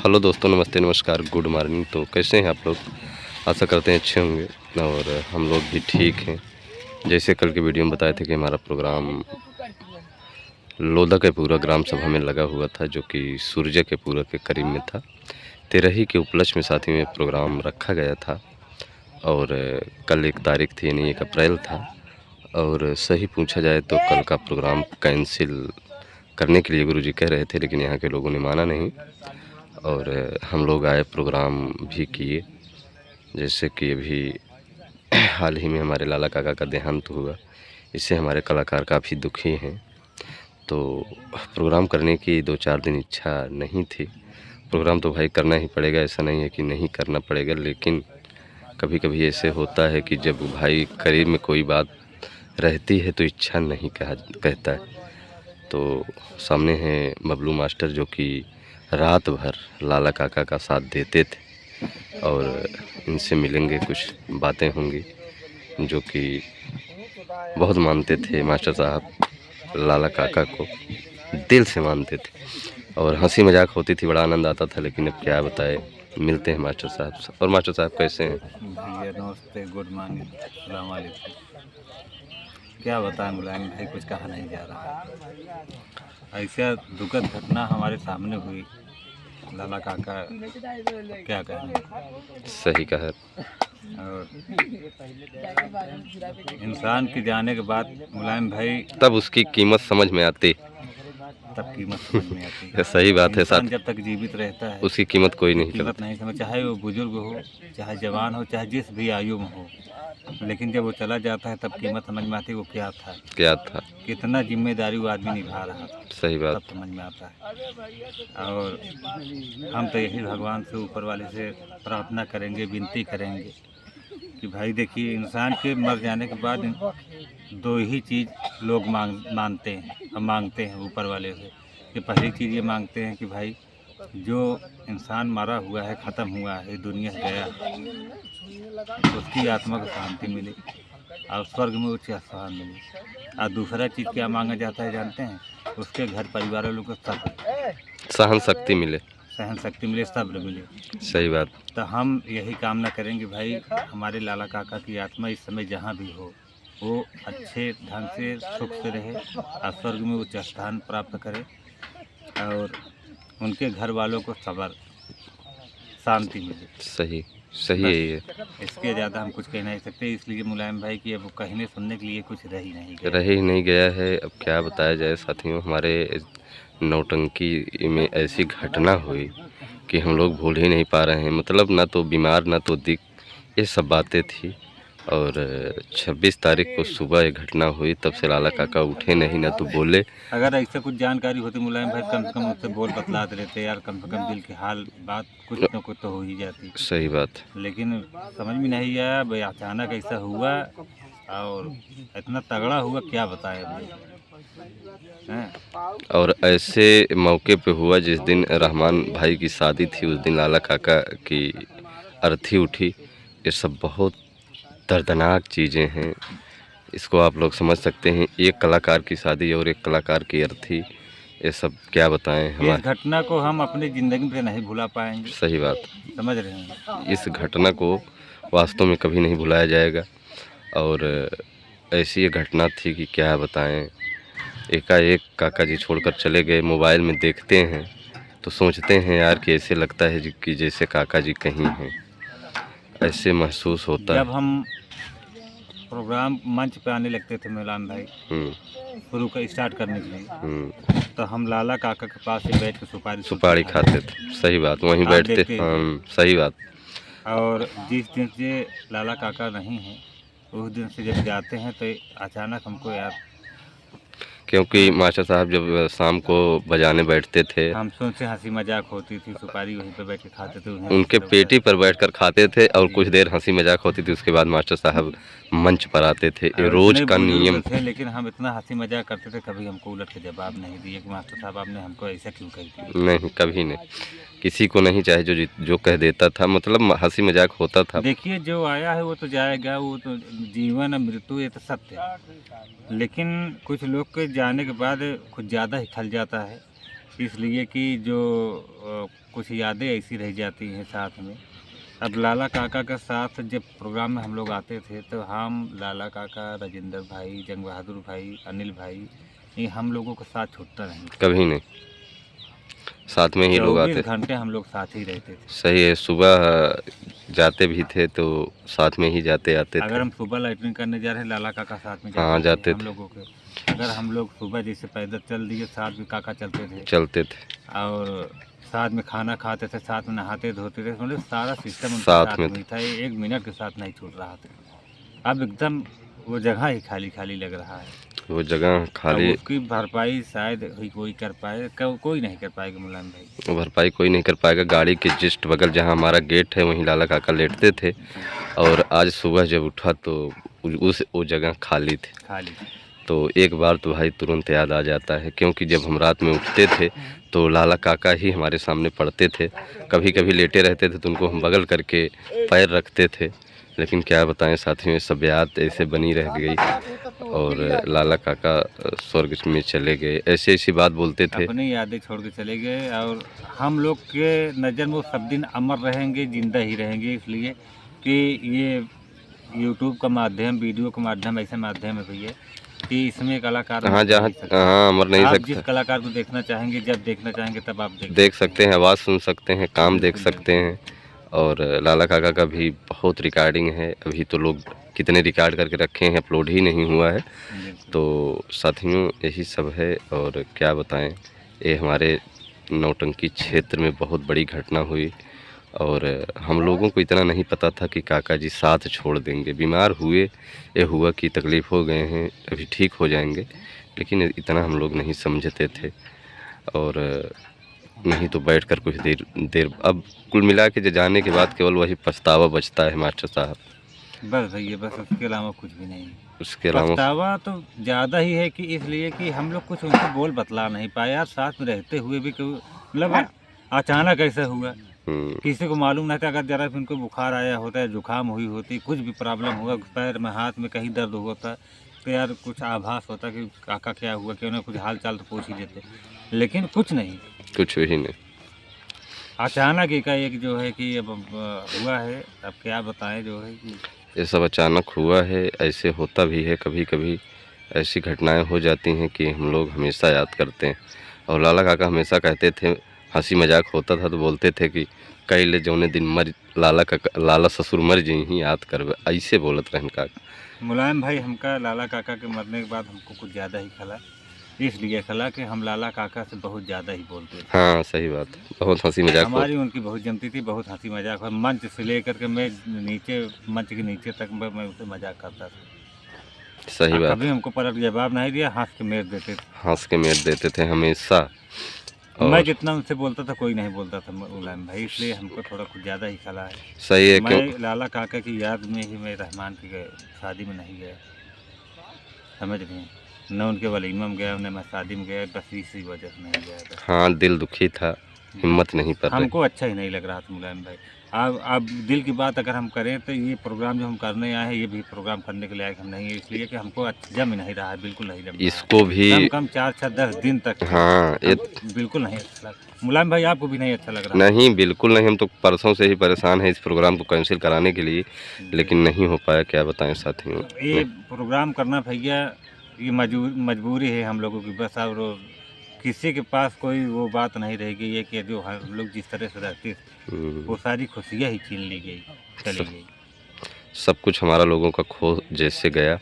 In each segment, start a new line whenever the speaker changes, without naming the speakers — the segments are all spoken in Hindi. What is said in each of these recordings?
हेलो दोस्तों, नमस्ते, नमस्कार, गुड मॉर्निंग। तो कैसे हैं आप लोग? आशा करते हैं अच्छे होंगे और हम लोग भी ठीक हैं। जैसे कल की वीडियो में बताए थे कि हमारा प्रोग्राम लोधा के पूरा ग्राम सभा में लगा हुआ था, जो कि सूरज के पूरा के करीब में था। तेरही के उपलक्ष्य में साथ ही में प्रोग्राम रखा गया था और कल 1 तारीख थी, यानी 1 अप्रैल था। और सही पूछा जाए तो कल का प्रोग्राम कैंसिल करने के लिए गुरुजी कह रहे थे, लेकिन यहाँ के लोगों ने माना नहीं और हम लोग आए, प्रोग्राम भी किए। जैसे कि अभी हाल ही में हमारे लाला काका का देहांत हुआ, इससे हमारे कलाकार काफ़ी दुखी हैं। तो प्रोग्राम करने की 2-4 दिन इच्छा नहीं थी। प्रोग्राम तो भाई करना ही पड़ेगा, ऐसा नहीं है कि नहीं करना पड़ेगा, लेकिन कभी कभी ऐसे होता है कि जब भाई करीब में कोई बात रहती है तो इच्छा नहीं कहता है। तो सामने हैं बबलू मास्टर, जो कि रात भर लाला काका का साथ देते थे और इनसे मिलेंगे, कुछ बातें होंगी। जो कि बहुत मानते थे मास्टर साहब, लाला काका को दिल से मानते थे और हंसी मजाक होती थी, बड़ा आनंद आता था। लेकिन अब क्या बताए, मिलते हैं मास्टर साहब से। और मास्टर साहब कैसे हैं?
भैया नमस्ते, गुड मॉर्निंग, अस्सलाम वालेकुम। क्या बताएं मुलायम भाई, कुछ कहा नहीं जा रहा। ऐसा दुखद घटना हमारे सामने हुई, लाला काका क्या कहें।
सही कहा।
और इंसान के जाने के बाद मुलायम भाई
तब उसकी कीमत समझ में आती।
तब कीमत समझ में आती
यह सही बात है।
इंसान
साथ
जब तक जीवित रहता है
उसकी कीमत कोई नहीं
कीमत
करता।
नहीं समझ, चाहे वो बुजुर्ग हो, चाहे जवान हो, चाहे जिस भी आयु में हो। लेकिन जब वो चला जाता है तब कीमत समझ में आती है वो क्या था,
क्या था।
कितना जिम्मेदारी वो आदमी निभा रहा था,
सही बात।
तब समझ में आता है। और हम तो यही भगवान से, ऊपर वाले से प्रार्थना करेंगे, विनती करेंगे कि भाई देखिए, इंसान के मर जाने के बाद 2 ही चीज़ लोग मानते हैं, हम मांगते हैं ऊपर वाले से। कि पहली चीज़ ये मांगते हैं कि भाई जो इंसान मरा हुआ है, ख़त्म हुआ है, दुनिया से गया है, उसकी आत्मा को शांति मिले और स्वर्ग में उच्च स्थान मिले। और दूसरा चीज़ क्या मांगा जाता है जानते हैं? उसके घर परिवार वालों को सब्र,
सहन शक्ति मिले।
सहन शक्ति मिले, सब्र मिले।
सही बात।
तो हम यही कामना करेंगे भाई, हमारे लाला काका की आत्मा इस समय जहाँ भी हो, वो अच्छे ढंग से सुख से रहे और स्वर्ग में उच्च स्थान प्राप्त करे और उनके घर वालों को सब्र, शांति मिले।
सही सही है ये।
इसके ज़्यादा हम कुछ कह नहीं सकते, इसलिए मुलायम भाई कि अब कहने सुनने के लिए कुछ रह ही नहीं गया।
रह ही नहीं गया है। अब क्या बताया जाए साथियों, हमारे नौटंकी में ऐसी घटना हुई कि हम लोग भूल ही नहीं पा रहे हैं। मतलब ना तो बीमार, ना तो दिक, ये सब बातें थी। और 26 तारीख को सुबह ये घटना हुई, तब से लाला काका उठे नहीं, ना तो बोले।
अगर ऐसा कुछ जानकारी होती मुलायम भाई, कम से कम उससे बोल बतलाते रहते यार, कम से कम दिल के हाल बात कुछ न कुछ तो हो ही जाती।
सही बात।
लेकिन समझ में नहीं आया भाई, अचानक ऐसा हुआ और इतना तगड़ा हुआ, क्या बताएं भाई हैं।
और ऐसे मौके पे हुआ जिस दिन रहमान भाई की शादी थी, उस दिन लाला काका की अर्थी उठी। ये सब बहुत दर्दनाक चीज़ें हैं। इसको आप लोग समझ सकते हैं, एक कलाकार की शादी और एक कलाकार की अर्थी, ये सब क्या बताएं
इस
हमारे।
घटना को हम अपनी ज़िंदगी में नहीं भुला पाएंगे।
सही बात।
समझ रहे हैं,
इस घटना को वास्तव में कभी नहीं भुलाया जाएगा। और ऐसी ये घटना थी कि क्या बताएं। एकाएक काका जी छोड़कर चले गए। मोबाइल में देखते हैं तो सोचते हैं यार कि ऐसे लगता है कि जैसे काका जी कहीं हैं, ऐसे महसूस होता
जब
है।
हम प्रोग्राम मंच पे आने लगते थे मुलायम भाई, शुरू का स्टार्ट करने के लिए, तो हम लाला काका के पास ही बैठ के सुपारी
खाते थे। सही बात, वहीं बैठते। सही बात।
और जिस दिन से लाला काका नहीं हैं, उस दिन से जब जाते हैं तो अचानक हमको यार,
क्योंकि मास्टर साहब जब शाम को बजाने बैठते थे,
हम सुनते हंसी मजाक होती थी, सुपारी वहीं पे बैठ के खाते थे,
उनके पेटी पर बैठकर खाते थे और कुछ देर हंसी मजाक होती थी। उसके बाद मास्टर साहब मंच पर आते थे, ये रोज का नियम
थे। लेकिन हम इतना हंसी मजाक करते थे, कभी हमको उलट के जवाब नहीं दिए कि मास्टर साहब आपने हमको ऐसा क्यों कह दिया।
नहीं, कभी नहीं। किसी को नहीं, चाहे जो कह देता था, मतलब हंसी मजाक होता था।
देखिए, जो आया है वो तो जाएगा, वो तो जीवन और मृत्यु, ये तो सत्य है। लेकिन कुछ लोग के जाने के बाद कुछ ज़्यादा ही खल जाता है इसलिए कि जो कुछ यादें ऐसी रह जाती हैं साथ में। अब लाला काका के साथ जब प्रोग्राम में हम लोग आते थे तो हम लाला काका, राजेंद्र भाई, जंग बहादुर भाई, अनिल भाई, ये हम लोगों का साथ छूटता नहीं था।
कभी नहीं, साथ में ही लोग
24
आते।
घंटे हम लोग साथ ही रहते थे।
सही है, सुबह जाते भी थे तो साथ में ही जाते आते
अगर
थे।
हम सुबह लाइटिंग करने जा रहे हैं, लाला काका साथ में
हाँ,
जाते थे
जाते
हम
थे।
लोगों के। अगर हम लोग सुबह जैसे पैदल चल दिए, साथ में काका चलते थे
चलते थे
और साथ में खाना खाते थे, साथ में नहाते धोते थे, मतलब सारा सिस्टम उनके
साथ
साथ
में
में ही था। एक मिनट के साथ नहीं छूट रहा था। अब एकदम वो जगह ही खाली खाली लग रहा है।
वो जगह
अब
खाली।
उसकी भरपाई शायद ही कोई कर पाए, कोई नहीं कर पाएगा मुलायम भाई।
भरपाई कोई नहीं कर पाएगा। गाड़ी के जस्ट बगल जहाँ हमारा गेट है वहीं लाला काका लेटते थे, और आज सुबह जब उठा तो वो जगह खाली थी।
खाली।
तो एक बार तो भाई तुरंत याद आ जाता है, क्योंकि जब हम रात में उठते थे तो लाला काका ही हमारे सामने पड़ते थे। कभी कभी लेटे रहते थे तो उनको हम बगल करके पैर रखते थे। लेकिन क्या बताएं साथियों, ये सब याद ऐसे बनी रह गई, और लाला काका स्वर्ग में चले गए, ऐसी ऐसी बात बोलते थे।
अपनी यादें छोड़ के चले गए और हम लोग के नज़र में वो सब दिन अमर रहेंगे, जिंदा ही रहेंगे। इसलिए कि ये यूट्यूब का माध्यम, वीडियो का माध्यम ऐसे माध्यम है भैया कि इसमें कलाकार
हाँ,
मर
जहाँ
नहीं सकता।
हाँ अमर नहीं
आप
सकता।
जिस कलाकार को देखना चाहेंगे, जब देखना चाहेंगे तब आप
देख सकते हैं, आवाज़ सुन सकते हैं, काम देख
बिल्कुल,
सकते हैं। और लाला काका का भी बहुत रिकॉर्डिंग है, अभी तो लोग कितने रिकॉर्ड करके रखे हैं, अपलोड ही नहीं हुआ है।
बिल्कुल।
तो साथियों यही सब है, और क्या बताएं, ये हमारे नौटंकी क्षेत्र में बहुत बड़ी घटना हुई, और हम लोगों को इतना नहीं पता था कि काका जी साथ छोड़ देंगे। बीमार हुए, ये हुआ कि तकलीफ़ हो गए हैं, अभी ठीक हो जाएंगे, लेकिन इतना हम लोग नहीं समझते थे। और नहीं तो बैठकर कुछ देर देर अब कुल मिला के जाने के बाद केवल वही पछतावा बचता है मास्टर साहब।
बस भैया, बस उसके अलावा कुछ भी नहीं।
उसके अलावा
पछतावा तो ज़्यादा ही है कि इसलिए कि हम लोग कुछ उनको बोल बतला नहीं पाए यार, साथ में रहते हुए भी मतलब अचानक ऐसा हुआ। किसी को मालूम नहीं था। अगर जरा फिर उनको बुखार आया होता है, जुकाम हुई होती, कुछ भी प्रॉब्लम हुआ, पैर में हाथ में कहीं दर्द होता, तो यार कुछ आभास होता कि काका क्या हुआ, क्यों ना कुछ हाल चाल तो पूछ ही लेते। लेकिन कुछ नहीं,
कुछ ही नहीं।
अचानक एकाएक जो है कि अब हुआ है। अब क्या बताएं जो है कि
ये सब अचानक हुआ है, ऐसे होता भी है, कभी कभी ऐसी घटनाएं हो जाती हैं कि हम लोग हमेशा याद करते हैं। और लाला काका हमेशा कहते थे, हंसी मजाक होता था तो बोलते थे कि कई ले जौने दिन मर लाला ससुर मर जी ही याद करवे, ऐसे बोलत रहन काका।
मुलायम भाई, हमका लाला काका के मरने के बाद हमको कुछ ज़्यादा ही खला। इसलिए खला कि हम लाला काका से बहुत ज़्यादा ही बोलते थे।
हाँ सही बात, बहुत हंसी मजाक
हमारी उनकी बहुत जमती थी, बहुत हंसी मजाक। और मंच से लेकर के मैं नीचे, मंच के नीचे तक मैं उससे मजाक करता था।
सही बात।
कभी हमको पलट जवाब नहीं दिया, हंस के मेर देते थे।
हंस के मेट देते थे हमेशा।
मैं
और
जितना उनसे बोलता था कोई नहीं बोलता था मुलायम भाई, इसलिए हमको थोड़ा कुछ ज़्यादा ही खला है।
सही है, क्यों
मैं लाला काका की याद में ही मैं रहमान की शादी में नहीं गया, समझ रहे हैं। न उनके वलीमा में गया, न मैं शादी में गया, बस इसी वजह से नहीं गया बस।
हाँ, दिल दुखी था, हिम्मत नहीं कर रही।
हमको अच्छा ही नहीं लग रहा था मुलायम भाई। अब दिल की बात अगर हम करें तो ये प्रोग्राम जो हम करने आए हैं, ये भी प्रोग्राम करने के लायक हम नहीं है, इसलिए कि हमको जम नहीं रहा है, बिल्कुल नहीं जम रहा है।
इसको भी
कम कम 4-10 दिन तक
हाँ, ये
बिल्कुल नहीं अच्छा लगा। मुलायम भाई, आपको भी नहीं अच्छा लग रहा?
नहीं, बिल्कुल नहीं। हम तो परसों से ही परेशान हैं इस प्रोग्राम को कैंसिल कराने के लिए, लेकिन नहीं हो पाया। क्या बताएं साथियों,
ये प्रोग्राम करना भैया, ये मजबूरी है हम लोगों की बस। और किसी के पास कोई वो बात नहीं रहेगी, ये कि जो हम लोग जिस तरह से रहते थे वो सारी खुशियाँ ही छीन ली गई, चली गई।
सब कुछ हमारा लोगों का खो जैसे गया।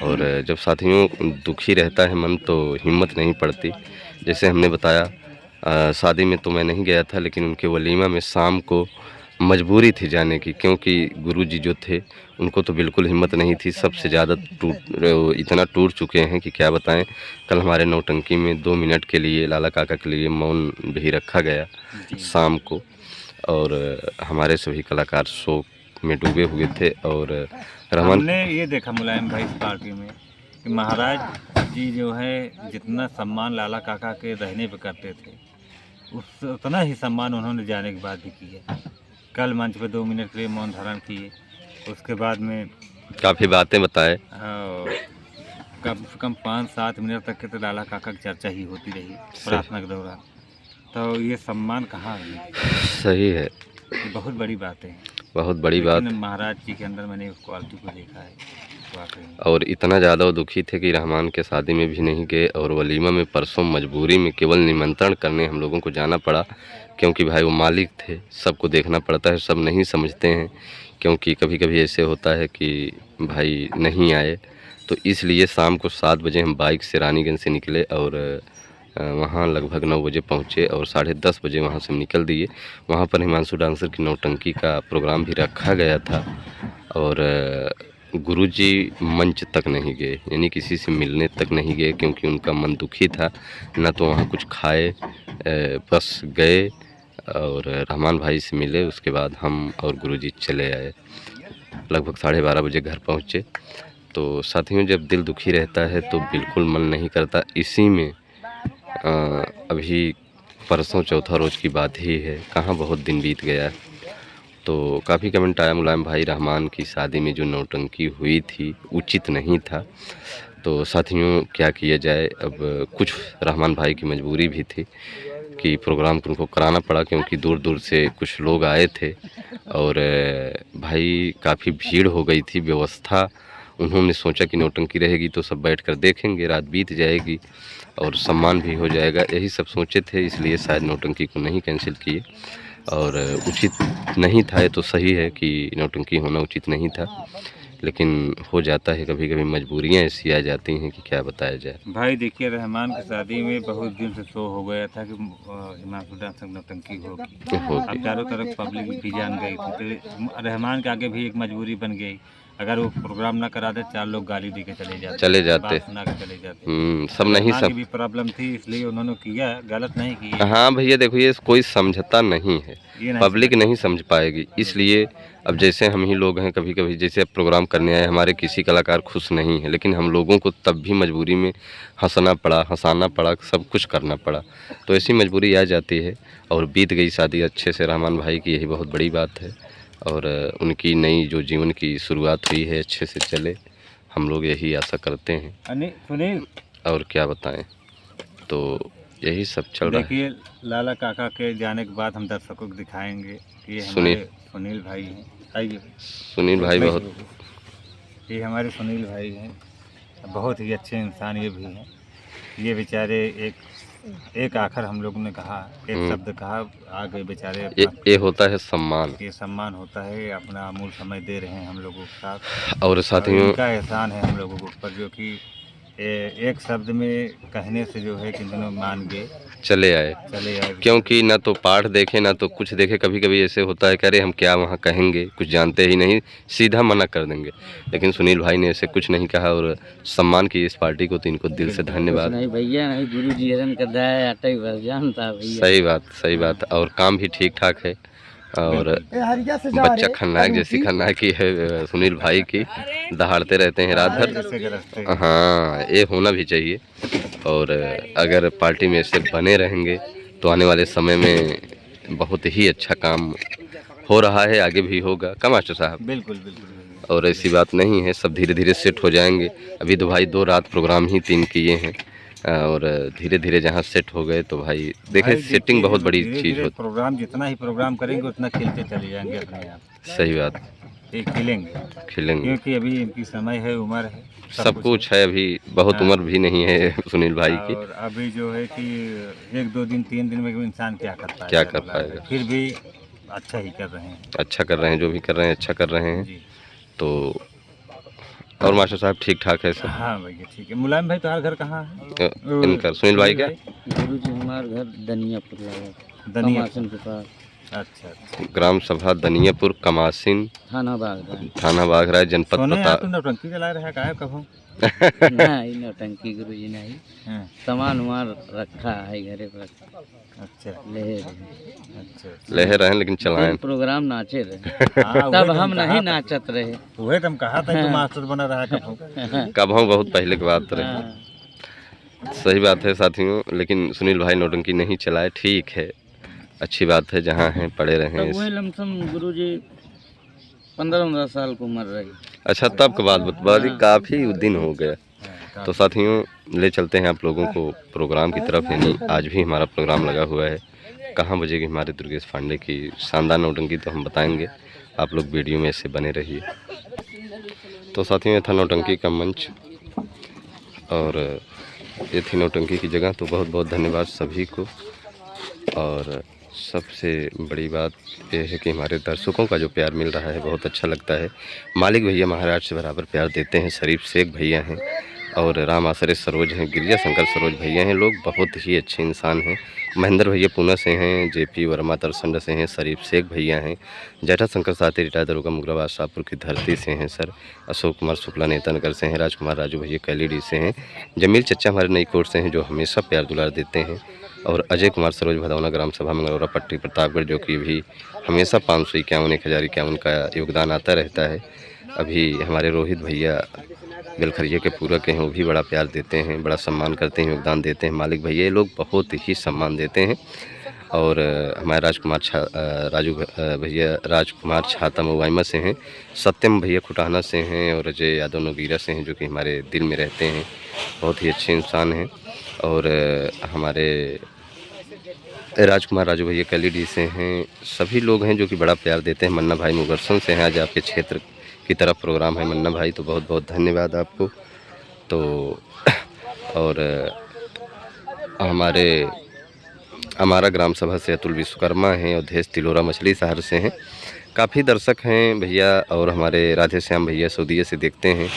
और जब साथियों दुखी रहता है मन तो हिम्मत नहीं पड़ती। जैसे हमने बताया, शादी में तो मैं नहीं गया था, लेकिन उनके वलीमा में शाम को मजबूरी थी जाने की, क्योंकि गुरुजी जो थे उनको तो बिल्कुल हिम्मत नहीं थी। सबसे ज़्यादा इतना टूट चुके हैं कि क्या बताएं। कल हमारे नौटंकी में 2 मिनट के लिए लाला काका के लिए मौन भी रखा गया शाम को, और हमारे सभी कलाकार शोक में डूबे हुए थे। और रहमान,
हमने ये देखा मुलायम भाई इस पार्टी में कि महाराज जी जो है जितना सम्मान लाला काका के रहने पे करते थे, उतना ही सम्मान उन्होंने जाने के बाद भी किया। कल मंच पे 2 मिनट के लिए मौन धारण किए, उसके बाद में
काफ़ी बातें बताए।
कम से कम 5-7 मिनट तक के तो लाला काका की चर्चा ही होती रही प्रार्थना के दौरान। तो ये सम्मान कहाँ है?
सही है,
ये बहुत बड़ी बात है।
बहुत बड़ी बात।
लेकिन महाराज जी के अंदर मैंने उस क्वालिटी को देखा है वाकई में।
और इतना ज़्यादा वो दुखी थे कि रहमान के शादी में भी नहीं गए, और वलीमा में परसों मजबूरी में केवल निमंत्रण करने हम लोगों को जाना पड़ा, क्योंकि भाई वो मालिक थे, सबको देखना पड़ता है, सब नहीं समझते हैं, क्योंकि कभी कभी ऐसे होता है कि भाई नहीं आए। तो इसलिए शाम को 7 बजे हम बाइक से रानीगंज से निकले और वहाँ लगभग 9 बजे पहुँचे और 10:30 बजे वहाँ से निकल दिए। वहाँ पर हिमांशु डांसर की नौटंकी का प्रोग्राम भी रखा गया था, और गुरुजी मंच तक नहीं गए, यानी किसी से मिलने तक नहीं गए, क्योंकि उनका मन दुखी था। ना तो वहाँ कुछ खाए, बस गए और रहमान भाई से मिले। उसके बाद हम और गुरुजी चले आए, लगभग 12:30 बजे घर पहुँचे। तो साथियों, जब दिल दुखी रहता है तो बिल्कुल मन नहीं करता। इसी में अभी परसों चौथा रोज़ की बात ही है, कहाँ बहुत दिन बीत गया। तो काफ़ी कमेंट आया, मुलायम भाई रहमान की शादी में जो नौटंकी हुई थी उचित नहीं था। तो साथियों, क्या किया जाए, अब कुछ रहमान भाई की मजबूरी भी थी कि प्रोग्राम को उनको कराना पड़ा, क्योंकि दूर दूर से कुछ लोग आए थे और भाई काफ़ी भीड़ हो गई थी। व्यवस्था उन्होंने सोचा कि नौटंकी रहेगी तो सब बैठकर देखेंगे, रात बीत जाएगी और सम्मान भी हो जाएगा, यही सब सोचे थे। इसलिए शायद नौटंकी को नहीं कैंसिल किए, और उचित नहीं था। ये तो सही है कि नौटंकी होना उचित नहीं था, लेकिन हो जाता है, कभी कभी मजबूरियाँ ऐसी आ जाती हैं कि क्या बताया जाए।
भाई देखिए, रहमान की शादी में बहुत दिन से शो हो गया था कि हिमांशु डांसर नौटंकी होगी। अब चारों तरफ पब्लिक भी जान गई थी, तो रहमान के आगे भी एक मजबूरी बन गई। अगर वो प्रोग्राम ना करा दे, 4 लोग गाली दे के चले जाते, बात सुना के चले जाते।
सब नहीं
रहमान की भी प्रॉब्लम थी, इसलिए उन्होंने किया, गलत नहीं किया।
हाँ भैया, देखो ये कोई समझता नहीं है,
ये
पब्लिक नहीं समझ पाएगी। इसलिए अब जैसे हम ही लोग हैं, कभी कभी जैसे अब प्रोग्राम करने आए, हमारे किसी कलाकार खुश नहीं है, लेकिन हम लोगों को तब भी मजबूरी में हंसना पड़ा, हंसाना पड़ा, सब कुछ करना पड़ा। तो ऐसी मजबूरी आ जाती है, और बीत गई शादी अच्छे से रहमान भाई की, यही बहुत बड़ी बात है। और उनकी नई जो जीवन की शुरुआत हुई है अच्छे से चले, हम लोग यही आशा करते हैं।
सुनील,
और क्या बताएं, तो यही सब चल रहा है।
देखिए, लाला काका के जाने के बाद हम दर्शकों को दिखाएंगे कि ये
सुनील।
हमारे सुनील भाई हैं। आइए,
सुनील भाई बहुत,
ये हमारे सुनील भाई हैं, बहुत ही अच्छे इंसान ये भी हैं। ये बेचारे एक आखिर हम लोगों ने कहा, एक शब्द कहा, आ गए बेचारे।
ये होता है सम्मान,
ये सम्मान होता है, अपना अमूल्य समय दे रहे हैं हम लोगों के साथ।
और साथियों
इनका एहसान है हम लोगों के ऊपर, जो कि एक शब्द में कहने से जो है कि दोनों मान गए,
चले आए। क्योंकि ना तो पाठ देखे ना तो कुछ देखे, कभी कभी ऐसे होता है कि अरे हम क्या वहाँ कहेंगे, कुछ जानते ही नहीं, सीधा मना कर देंगे। लेकिन सुनील भाई ने ऐसे कुछ नहीं कहा और सम्मान की इस पार्टी को, तो इनको दिल से धन्यवाद।
नहीं भैया, नहीं, गुरु जी हरन कर रहा है, आटा ही बस जानता भैया।
सही बात, सही बात। और काम भी ठीक ठाक है, और बच्चा खन्नायक जैसी खन्नायकी है सुनील भाई की, दहाड़ते रहते हैं रात भर। हाँ, ये होना भी चाहिए। और अगर पार्टी में ऐसे बने रहेंगे तो आने वाले समय में बहुत ही अच्छा काम हो रहा है, आगे भी होगा। का मास्टर साहब?
बिल्कुल बिल्कुल।
और ऐसी बात नहीं है, सब धीरे धीरे सेट हो जाएंगे। अभी तो भाई 2 रात प्रोग्राम ही 3 किए हैं, और धीरे धीरे जहाँ सेट हो गए तो भाई देखें, सेटिंग बहुत बड़ी चीज़ होती है।
प्रोग्राम जितना ही प्रोग्राम करेंगे उतना खिलते चले जाएंगे अपने आप।
सही बात, खिलेंगे,
क्योंकि अभी इनकी समय है, उम्र है,
सब कुछ है, अभी बहुत उम्र भी नहीं है सुनील भाई की।
और अभी जो है कि 1-2 दिन 3 दिन में इंसान क्या कर पाएगा। फिर भी अच्छा ही कर रहे हैं,
अच्छा कर रहे हैं, जो भी कर रहे हैं अच्छा कर रहे हैं
जी।
तो। और मास्टर साहब ठीक ठाक है सब?
हाँ भैया ठीक है। मुलायम भाई, तुम्हारा घर कहाँ है?
इनका सुनील भाई का
गुरु जी हमारा घर दनियापुर लगा,
दनियापुर
के पास।
अच्छा।
ग्राम सभा दनियापुर, कमासिन,
थाना बागरा।
थाना बागरा, जनपद पता।
तू नौटंकी चला रहा है, काहे कहो?
नहीं, नौटंकी गुरु जी नहीं,
हाँ,
सामान उमान रखा है घरे पर।
अच्छा
ले
लहर रहे हैं लेकिन चलाएं।
प्रोग्राम नाचे रहे,
हाँ,
तब हम नहीं नाचत रहे।
वही तुम कहा था तू मास्टर बना रहा कहो।
कब हम बहुत पहले की बात रहे।
हाँ।
सही बात है साथियों, लेकिन सुनील भाई नौटंकी नहीं चलाए, ठीक है, अच्छी बात है, जहाँ हैं पड़े रहें।
तब वही लमसम गुरु जी 15-15 साल की उम्र रही।
अच्छा, तब के बाद बता दी, काफ़ी दिन हो गया। तो साथियों, ले चलते हैं आप लोगों को प्रोग्राम की तरफ, यानी आज भी हमारा प्रोग्राम लगा हुआ है कहाँ बजेगी हमारे दुर्गेश पांडे की शानदार नौटंकी, तो हम बताएंगे, आप लोग वीडियो में ऐसे बने रहिए। तो साथियों, ये था नौटंकी का मंच और ये थी नौटंकी की जगह। तो बहुत बहुत धन्यवाद सभी को। और सबसे बड़ी बात यह है कि हमारे दर्शकों का जो प्यार मिल रहा है बहुत अच्छा लगता है। मालिक भैया महाराष्ट्र से बराबर प्यार देते हैं, शरीफ शेख भैया हैं और राम आश्रय सरोज हैं, गिरिजा शंकर सरोज भैया हैं, लोग बहुत ही अच्छे इंसान हैं। महेंद्र भैया पुणे से हैं, जेपी वर्मा तरसंड से हैं, शरीफ शेख भैया हैं, जटा शंकर साथी रिटायर्ड दरोगा मुगराबाद शाहपुर की धरती से हैं सर, अशोक कुमार शुक्ला नेता नगर से हैं, राजकुमार राजू भैया कैलीडी से हैं, जमील चच्चा हमारे नई कोट से हैं जो हमेशा प्यार दुलार देते हैं, और अजय कुमार सरोज भदौना ग्राम सभा मंगलौरा पट्टी प्रतापगढ़ जो कि भी हमेशा 551 1051 का योगदान आता रहता है। अभी हमारे रोहित भैया बेलखरिया के पूरक हैं, वो भी बड़ा प्यार देते हैं, बड़ा सम्मान करते हैं, योगदान देते हैं। मालिक भैया ये लोग बहुत ही सम्मान देते हैं। और हमारे राजू भैया राजकुमार छाता मुआइमा से हैं, सत्यम भैया खुटाना से हैं और अजय यादव नगीरा से हैं जो कि हमारे दिल में रहते हैं, बहुत ही अच्छे इंसान हैं। और हमारे राजकुमार राजू भैया कैलीडी से हैं, सभी लोग हैं जो कि बड़ा प्यार देते हैं। मन्ना भाई मुगरसन से हैं, आज आपके क्षेत्र की तरफ प्रोग्राम है मन्ना भाई, तो बहुत बहुत धन्यवाद आपको। तो और हमारा ग्राम सभा से अतुल विश्वकर्मा हैं, अवधेश तिलोरा मछली शहर से हैं, काफ़ी दर्शक हैं भैया। और हमारे राधे श्याम भैया सऊदीया से देखते हैं,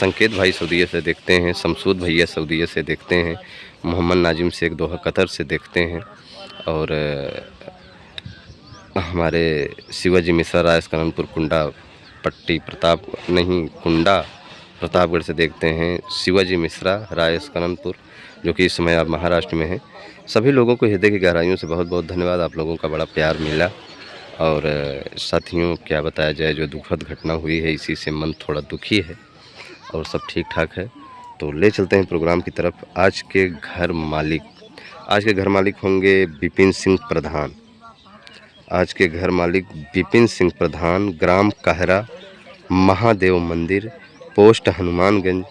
संकेत भाई सऊदीया से देखते हैं, शमसूद भैया सऊदीया से देखते हैं, मोहम्मद नाजिम शेख दोहा कतर से देखते हैं, और हमारे शिवाजी मिश्रा रायस कननपुर कुंडा पट्टी कुंडा प्रतापगढ़ से देखते हैं, शिवाजी मिश्रा रायस कननपुर जो कि इस समय आप महाराष्ट्र में हैं। सभी लोगों को हृदय की गहराइयों से बहुत बहुत धन्यवाद, आप लोगों का बड़ा प्यार मिला। और साथियों, क्या बताया जाए, जो दुखद घटना हुई है इसी से मन थोड़ा दुखी है और सब ठीक ठाक है। तो ले चलते हैं प्रोग्राम की तरफ। आज के घर मालिक होंगे बिपिन सिंह प्रधान। आज के घर मालिक बिपिन सिंह प्रधान, ग्राम कहरा, महादेव मंदिर, पोस्ट हनुमानगंज,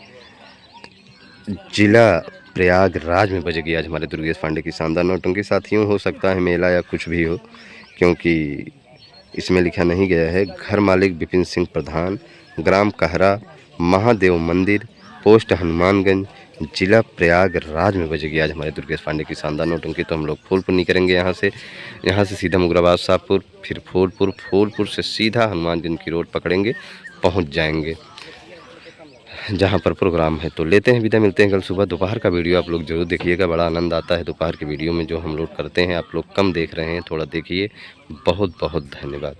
जिला प्रयागराज में बजेगी आज हमारे दुर्गेश पांडे की शानदार नौटंकी। साथियों, हो सकता है मेला या कुछ भी हो, क्योंकि इसमें लिखा नहीं गया है। घर मालिक बिपिन सिंह प्रधान, ग्राम कहरा, महादेव मंदिर, पोस्ट हनुमानगंज, जिला प्रयागराज में बजेगी आज हमारे दुर्गेश पांडे की शानदार नौटंकी। तो हम लोग फूलपुर नहीं करेंगे, यहाँ से सीधा मुगराबाद शाहपुर, फिर फूलपुर से सीधा हनुमानगंज की रोड पकड़ेंगे, पहुँच जाएंगे जहाँ पर प्रोग्राम है। तो लेते हैं विदा, मिलते हैं कल सुबह। दोपहर का वीडियो आप लोग जरूर देखिएगा, बड़ा आनंद आता है दोपहर के वीडियो में जो हम लोग करते हैं। आप लोग कम देख रहे हैं, थोड़ा देखिए। बहुत बहुत धन्यवाद।